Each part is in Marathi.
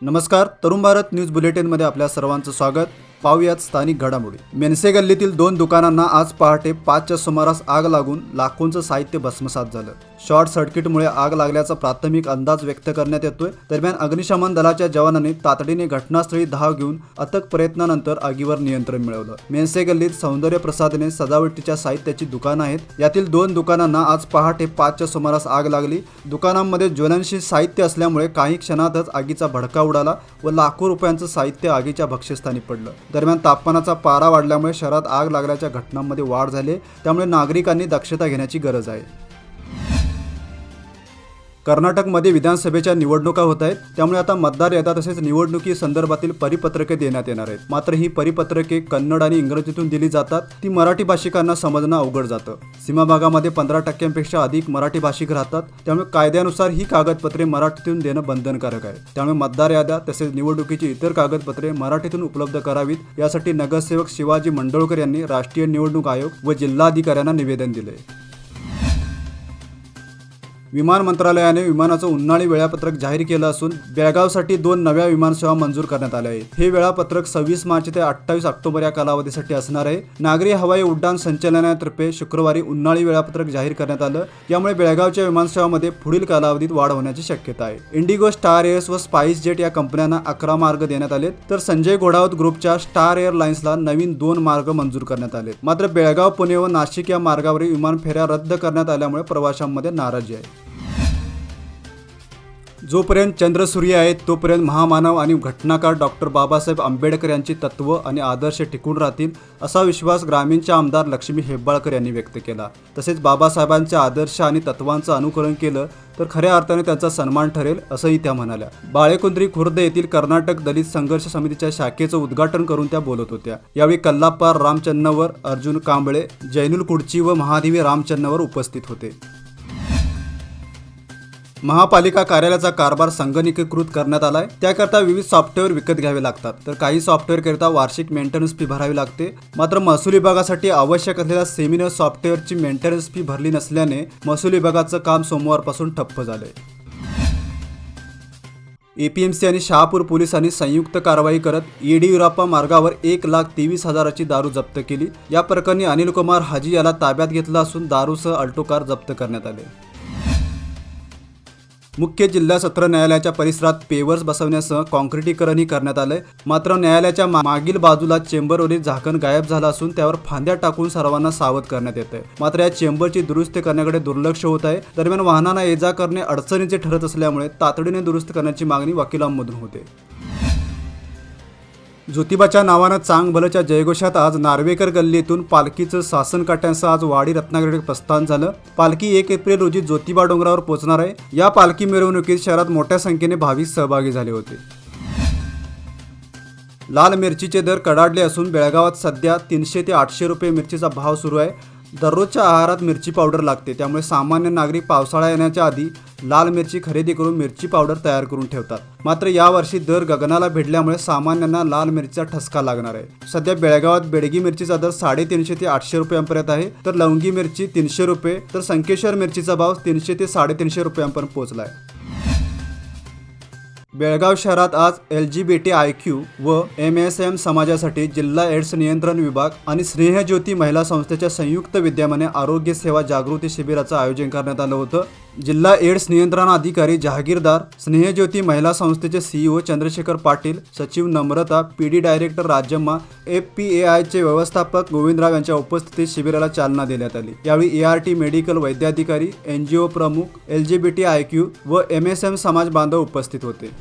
नमस्कार, तरुण भारत न्यूज बुलेटिनमध्ये आपल्या सर्वांचं स्वागत. पाहूयात स्थानिक घडामोडी. मेनसे गल्लीतील 2 दुकानांना आज पहाटे 5च्या सुमारास आग लागून लाखोंचं साहित्य भस्मसात झालं. शॉर्ट सर्किटमुळे आग लागल्याचा प्राथमिक अंदाज व्यक्त करण्यात येतोय. दरम्यान अग्निशमन दलाच्या जवानांनी तातडीने घटनास्थळी धाव घेऊन अथक प्रयत्नानंतर आगीवर नियंत्रण मिळवलं. मेनसे गल्लीत सौंदर्य प्रसाधने सजावटीच्या साहित्याची दुकानं आहेत. यातील 2 दुकानांना आज पहाटे 5च्या सुमारास आग लागली. दुकानांमध्ये ज्वलनशील साहित्य असल्यामुळे काही क्षणातच आगीचा भडका उडाला व लाखो रुपयांचं साहित्य आगीच्या भक्ष्यस्थानी पडलं. दरम्यान तापमानाचा पारा वाढल्यामुळे शहरात आग लागल्याच्या घटनांमध्ये वाढ झाली, त्यामुळे नागरिकांनी दक्षता घेण्याची गरज आहे. कर्नाटकमध्ये विधानसभेच्या निवडणुका होत आहेत, त्यामुळे आता मतदार याद्या तसेच निवडणुकी संदर्भातील परिपत्रके देण्यात येणार आहेत. मात्र ही परिपत्रके कन्नड आणि इंग्रजीतून दिली जातात. ती मराठी भाषिकांना समजणं अवघड जातं. सीमा भागामध्ये 15% अधिक मराठी भाषिक राहतात, त्यामुळे कायद्यानुसार ही कागदपत्रे मराठीतून देणं बंधनकारक आहे. त्यामुळे मतदार याद्या तसेच निवडणुकीची इतर कागदपत्रे मराठीतून उपलब्ध करावीत, यासाठी नगरसेवक शिवाजी मंडळकर यांनी राष्ट्रीय निवडणूक आयोग व जिल्हाधिकाऱ्यांना निवेदन दिले. विमान मंत्रालयाने विमानाचं उन्हाळी वेळापत्रक जाहीर केलं असून बेळगावसाठी 2 नव्या विमानसेवा मंजूर करण्यात आल्या आहेत. हे वेळापत्रक 26 मार्च ते 28 ऑक्टोबर या कालावधीसाठी असणार आहे. नागरी हवाई उड्डाण संचालनालयातर्फे शुक्रवारी उन्हाळी वेळापत्रक जाहीर करण्यात आलं. यामुळे बेळगावच्या विमानसेवामध्ये पुढील कालावधीत वाढ होण्याची शक्यता आहे. इंडिगो, स्टार एअर्स व स्पाइस जेट या कंपन्यांना 11 मार्ग देण्यात आलेत, तर संजय घोडावत ग्रुपच्या स्टार एअरलाइन्सला नवीन 2 मार्ग मंजूर करण्यात आलेत. मात्र बेळगाव, पुणे व नाशिक या मार्गावरील विमान फेऱ्या रद्द करण्यात आल्यामुळे प्रवाशांमध्ये नाराजी आहे. जोपर्यंत चंद्र सूर्य आहेत तोपर्यंत महामानव आणि घटनाकार डॉक्टर बाबासाहेब आंबेडकर यांची तत्व आणि आदर्श टिकून राहतील, असा विश्वास ग्रामीणच्या आमदार लक्ष्मी हेब्बाळकर यांनी व्यक्त केला. तसेच बाबासाहेबांच्या आदर्श आणि तत्वांचं अनुकरण केलं तर खऱ्या अर्थाने त्यांचा सन्मान ठरेल, असंही त्या म्हणाल्या. बाळेकुंद्री खुर्द येथील कर्नाटक दलित संघर्ष समितीच्या शाखेचं उद्घाटन करून त्या बोलत होत्या. यावेळी कल्लाप्पा रामचन्नवर, अर्जुन कांबळे, जैनुल कुडची व महादेवी रामचन्नवर उपस्थित होते. महापालिका कार्यालयाचा कारभार संगणकीकृत करण्यात आलाय. त्याकरता विविध सॉफ्टवेअर विकत घ्यावे लागतात, तर काही सॉफ्टवेअर करिता वार्षिक मेंटेनन्स फी भरावी लागते. मात्र महसूल विभागासाठी आवश्यक असलेल्या सेमिनर सॉफ्टवेअरची मेंटेनन्स फी भरली नसल्याने महसूल विभागाचं काम सोमवारपासून ठप्प झालंय. एपीएमसी आणि शहापूर पोलिसांनी संयुक्त कारवाई करत येडियुराप्पा मार्गावर 1,23,000ची दारू जप्त केली. या प्रकरणी अनिल कुमार हाजी याला ताब्यात घेतलं असून दारूसह अल्टो कार जप्त करण्यात आले. मुख्य जिल्हा सत्र न्यायालयाच्या परिसरात पेवर्स बसवण्यासह कॉन्क्रिटीकरणही करण्यात आलंय. मात्र न्यायालयाच्या मागील बाजूला चेंबरवरील झाकण गायब झालं असून त्यावर फांद्या टाकून सर्वांना सावध करण्यात येत आहे. मात्र या चेंबरची दुरुस्ती करण्याकडे दुर्लक्ष होत आहे. दरम्यान वाहनांना ये जा करणे अडचणीचे ठरत असल्यामुळे तातडीने दुरुस्त करण्याची मागणी वकिलांमधून होते. ज्योतिबाच्या नावानं चांगभलच्या जयघोषात आज नार्वेकर गल्लीतून पालखीचं सासनकाठ्यांसह आज वाडी रत्नागिरीकडे प्रस्थान झालं. पालखी 1 एप्रिल रोजी ज्योतिबा डोंगरावर पोहोचणार आहे. या पालखी मिरवणुकीत शहरात मोठ्या संख्येने भाविक सहभागी झाले होते. लाल मिरचीचे दर कडाडले असून बेळगावात सध्या 300 ते 800 रुपये मिरचीचा भाव सुरू आहे. दररोजच्या आहारात मिरची पावडर लागते, त्यामुळे सामान्य नागरिक पावसाळा येण्याच्या आधी लाल मिरची खरेदी करून मिरची पावडर तयार करून ठेवतात. मात्र यावर्षी दर गगनाला भिडल्यामुळे सामान्यांना लाल मिरचीचा ठसका लागणार आहे. सध्या बेळगावात बेडगी मिरचीचा दर 350 ते 800 रुपयांपर्यंत आहे, तर लवंगी मिरची 300 रुपये, तर संकेश्वर मिरचीचा भाव 300 ते 350 रुपयांपर्यंत पोहोचला आहे. बेळगाव शहरात आज LGBTIQ व MSM समाजासाठी जिल्हा एड्स नियंत्रण विभाग आणि स्नेहज्योती महिला संस्थेच्या संयुक्त विद्यमाने आरोग्य सेवा जागृती शिबिराचं आयोजन करण्यात आलं होतं. जिल्हा एड्स नियंत्रण अधिकारी जहागीरदार, स्नेहज्योती महिला संस्थेचे CEO चंद्रशेखर पाटील, सचिव नम्रता, PD डायरेक्टर राजम्मा, FPAIचे व्यवस्थापक गोविंदराव यांच्या उपस्थितीत शिबिराला चालना देण्यात आली. यावेळी ART मेडिकल वैद्याधिकारी, NGO प्रमुख, LGBTIQ व MSM समाज बांधव उपस्थित होते.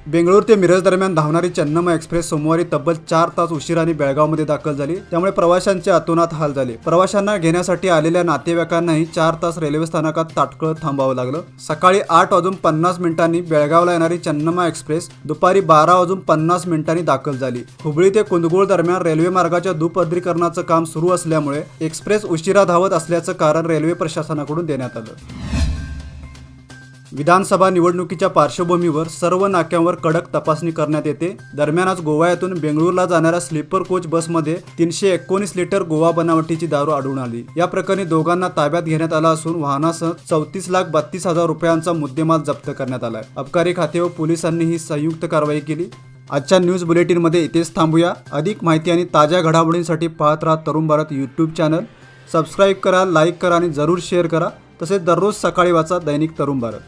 बेंगळूर ते मिरज दरम्यान धावणारी चन्नम्मा एक्सप्रेस सोमवारी तब्बल 4 तास उशिराने बेळगावमध्ये दाखल झाली. त्यामुळे प्रवाशांचे अतोनात हाल झाले. प्रवाशांना घेण्यासाठी आलेल्या नातेवाईकांनाही 4 तास रेल्वे स्थानकात ताटकळत थांबावं लागलं. सकाळी 8:50 बेळगावला येणारी चन्नम्मा एक्सप्रेस दुपारी 12:50 दाखल झाली. हुबळी ते कुंदगोळ दरम्यान रेल्वे मार्गाच्या दुपदरीकरणाचं काम सुरू असल्यामुळे एक्सप्रेस उशिरा धावत असल्याचं कारण रेल्वे प्रशासनाकडून देण्यात आलं. विधानसभा निवडणुकीच्या पार्श्वभूमीवर सर्व नाक्यांवर कडक तपासणी करण्यात येते. दरम्यान आज गोव्यातून बेंगळुरूला जाणाऱ्या स्लीपर कोच बसमध्ये 319 लिटर गोवा बनावटीची दारू आढळून आली. या प्रकरणी दोघांना ताब्यात घेण्यात आलं असून वाहनासह 34,32,000 रुपयांचा मुद्देमाल जप्त करण्यात आलाय. अबकारी खाते व पोलिसांनी ही संयुक्त कारवाई केली. आजच्या न्यूज बुलेटिनमध्ये इथेच थांबूया. अधिक माहिती आणि ताज्या घडामोडींसाठी पाहत राहा Tarun Bharat YouTube channel. Subscribe करा, लाईक करा आणि जरूर शेअर करा. तसेच दररोज सकाळी वाचा दैनिक तरुण भारत.